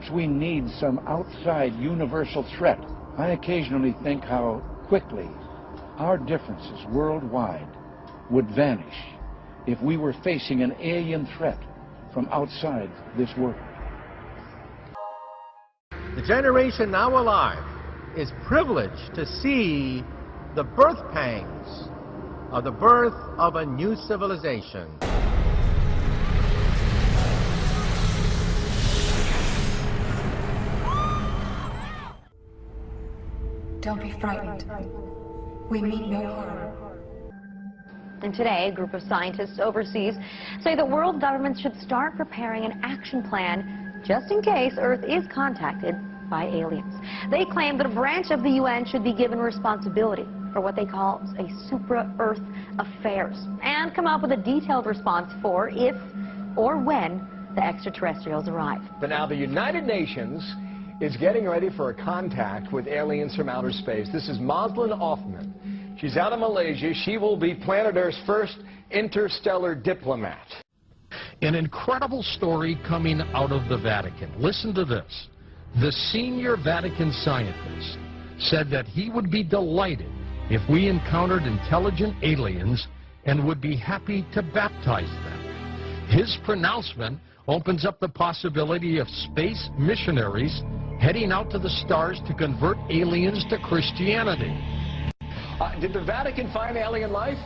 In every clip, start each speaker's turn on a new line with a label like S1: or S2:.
S1: Perhaps we need some outside universal threat. I occasionally think how quickly our differences worldwide would vanish if we were facing an alien threat from outside this world.
S2: The generation now alive is privileged to see the birth pangs of the birth of a new civilization.
S3: Don't be frightened. We mean no harm.
S4: And today, a group of scientists overseas say that world governments should start preparing an action plan just in case Earth is contacted by aliens. They claim that a branch of the UN should be given responsibility for what they call a supra-Earth affairs and come up with a detailed response for if or when the extraterrestrials arrive.
S5: But now the United Nations is getting ready for a contact with aliens from outer space. This is Moslin Othman. She's out of Malaysia. She will be planet Earth's first interstellar diplomat.
S6: An incredible story coming out of the Vatican. Listen to this. The senior Vatican scientist said that he would be delighted if we encountered intelligent aliens and would be happy to baptize them. His pronouncement opens up the possibility of space missionaries heading out to the stars to convert aliens to Christianity.
S5: Did the Vatican find alien life?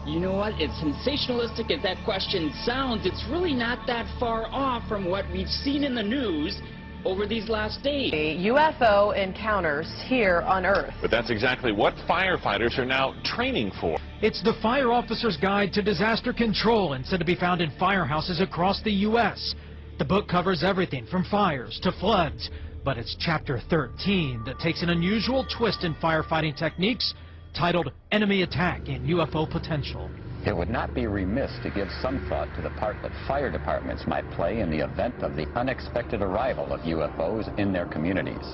S7: You know what? As sensationalistic as that question sounds, it's really not that far off from what we've seen in the news over these last days.
S8: UFO encounters here on Earth.
S9: But that's exactly what firefighters are now training for.
S10: It's the Fire Officer's Guide to Disaster Control and said to be found in firehouses across the U.S. The book covers everything from fires to floods, but it's chapter 13 that takes an unusual twist in firefighting techniques titled Enemy Attack in UFO Potential.
S11: It would not be remiss to give some thought to the part that fire departments might play in the event of the unexpected arrival of UFOs in their communities.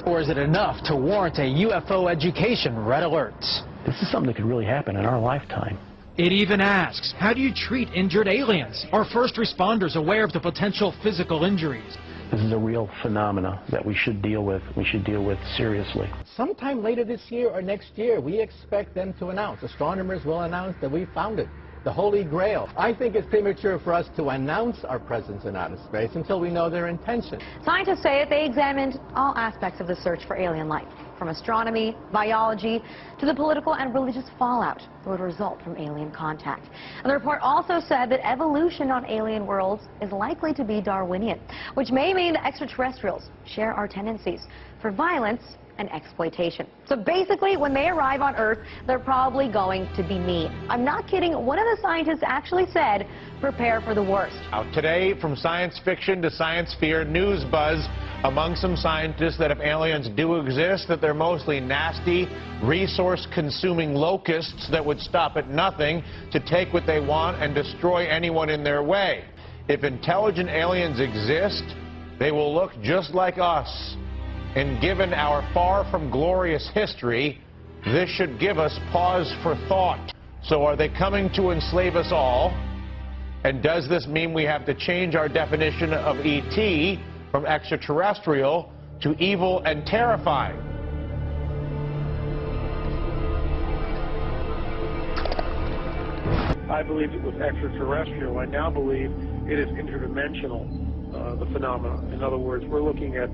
S12: Or is it enough to warrant a UFO education red alert?
S13: This is something that could really happen in our lifetime.
S10: It even asks, how do you treat injured aliens? Are first responders aware of the potential physical injuries?
S13: This is a real phenomena that we should deal with. We should deal with seriously.
S2: Sometime later this year or next year, we expect them to announce. Astronomers will announce that we found it, the Holy Grail. I think it's premature for us to announce our presence in outer space until we know their intention.
S4: Scientists say that they examined all aspects of the search for alien life, from astronomy, biology, to the political and religious fallout that would result from alien contact. And the report also said that evolution on alien worlds is likely to be Darwinian, which may mean the extraterrestrials share our tendencies for violence and exploitation. So basically, when they arrive on Earth, they're probably going to be mean. I'm not kidding. One of the scientists actually said, prepare for the worst.
S14: Out today, from science fiction to science fear, news buzz among some scientists that if aliens do exist, that they're mostly nasty, resource-consuming locusts that would stop at nothing to take what they want and destroy anyone in their way. If intelligent aliens exist, they will look just like us. And given our far from glorious history, this should give us pause for thought. So are they coming to enslave us all? And does this mean we have to change our definition of ET from extraterrestrial to evil and terrifying?
S15: I believed it was extraterrestrial. I now believe it is interdimensional, the phenomena. In other words, we're looking at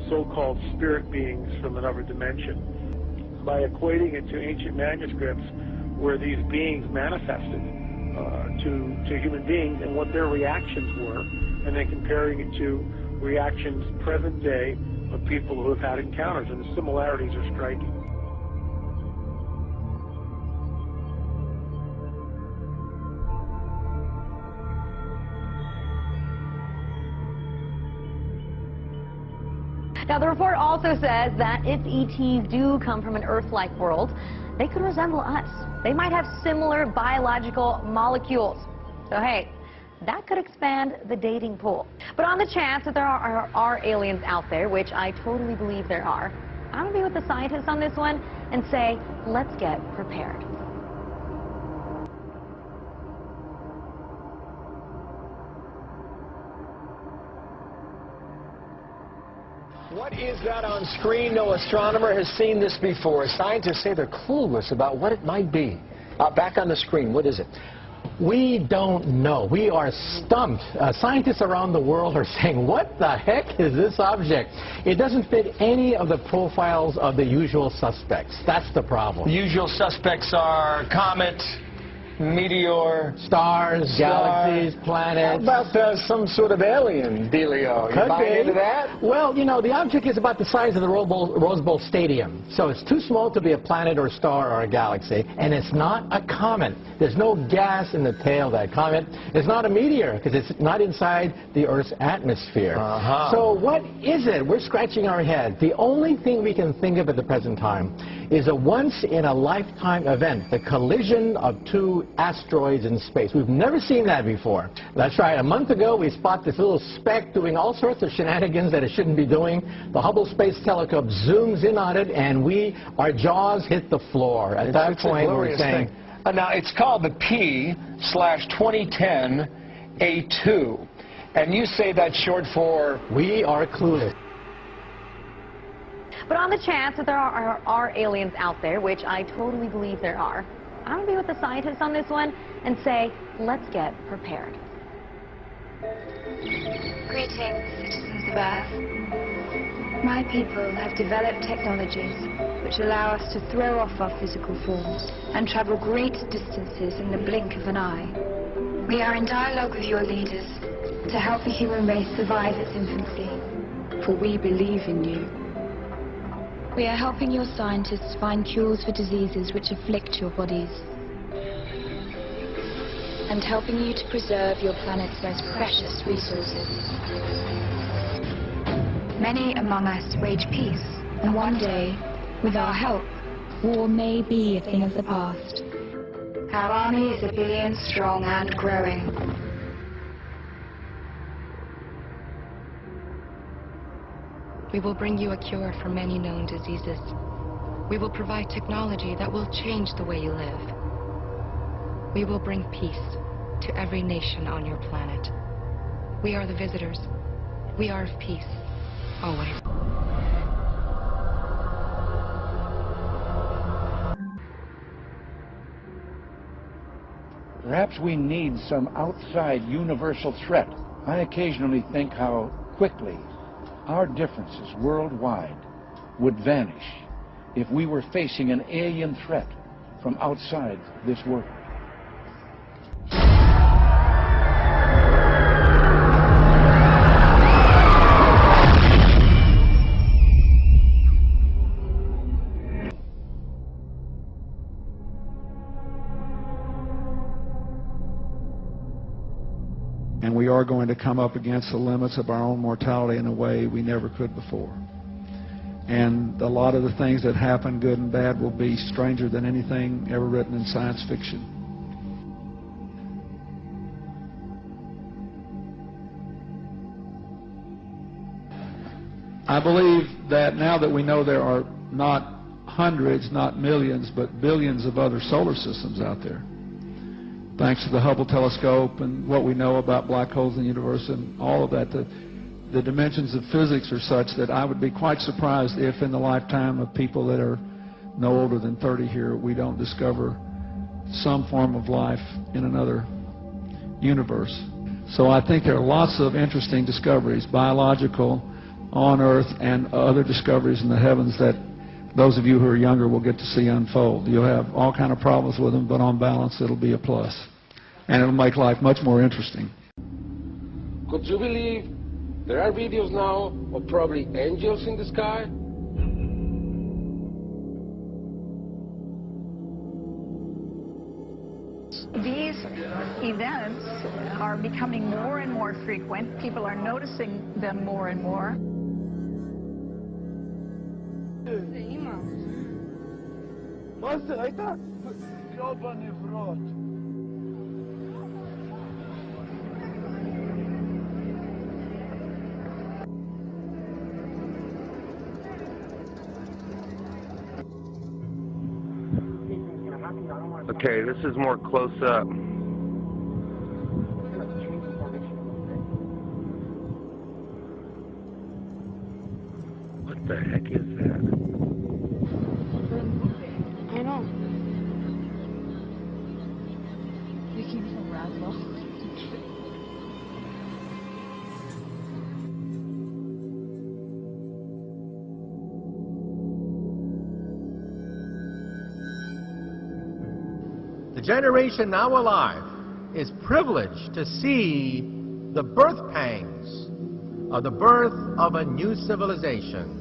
S15: so-called spirit beings from another dimension. By equating it to ancient manuscripts where these beings manifested to human beings and what their reactions were, and then comparing it to reactions present day of people who have had encounters, and the similarities are striking.
S4: Now, the report also says that if ETs do come from an Earth-like world, they could resemble us. They might have similar biological molecules. So, hey, that could expand the dating pool. But on the chance that there are aliens out there, which I totally believe there are, I'm going to be with the scientists on this one and say, let's get prepared.
S5: What is that on screen? No astronomer has seen this before. Scientists say they're clueless about what it might be. Back on the screen, what is it?
S2: We don't know. We are stumped. Scientists around the world are saying, what the heck is this object? It doesn't fit any of the profiles of the usual suspects. That's the problem.
S5: The usual suspects are comet, meteor,
S2: stars, galaxies, planets.
S5: How about some sort of alien dealio? You buying into that?
S2: Well, you know, the object is about the size of the Rose Bowl Stadium. So it's too small to be a planet or a star or a galaxy. And it's not a comet. There's no gas in the tail of that comet. It's not a meteor because it's not inside the Earth's atmosphere. So what is it? We're scratching our head. The only thing we can think of at the present time is a once-in-a-lifetime event, the collision of two asteroids in space. We've never seen that before. That's right. A month ago, we spotted this little speck doing all sorts of shenanigans that it shouldn't be doing. The Hubble Space Telescope zooms in on it, and our jaws hit the floor. At that point, we're saying...
S5: Now, it's called the P/2010A2, and you say that's short for...
S2: We are clueless.
S4: But on the chance that there are aliens out there, which I totally believe there are, I'm going to be with the scientists on this one and say, let's get prepared.
S3: Greetings, citizens of Earth. My people have developed technologies which allow us to throw off our physical forms and travel great distances in the blink of an eye. We are in dialogue with your leaders to help the human race survive its infancy, for we believe in you. We are helping your scientists find cures for diseases which afflict your bodies, and helping you to preserve your planet's most precious resources. Many among us wage peace, and one day, with our help, war may be a thing of the past. Our army is 1 billion strong and growing.
S16: We will bring you a cure for many known diseases. We will provide technology that will change the way you live. We will bring peace to every nation on your planet. We are the visitors. We are of peace, always.
S1: Perhaps we need some outside universal threat. I occasionally think how quickly our differences worldwide would vanish if we were facing an alien threat from outside this world.
S17: And we are going to come up against the limits of our own mortality in a way we never could before. And a lot of the things that happen, good and bad, will be stranger than anything ever written in science fiction. I believe that now that we know there are not hundreds, not millions, but billions of other solar systems out there, thanks to the Hubble telescope and what we know about black holes in the universe and all of that, the dimensions of physics are such that I would be quite surprised if in the lifetime of people that are no older than 30 here, we don't discover some form of life in another universe. So I think there are lots of interesting discoveries, biological, on Earth, and other discoveries in the heavens that those of you who are younger will get to see unfold. You'll have all kind of problems with them, but on balance it'll be a plus. And it'll make life much more interesting.
S18: Could you believe there are videos now of probably angels in the sky?
S19: These events are becoming more and more frequent. People are noticing them more and more.
S20: Okay, this is more close up.
S2: The generation now alive is privileged to see the birth pangs of the birth of a new civilization.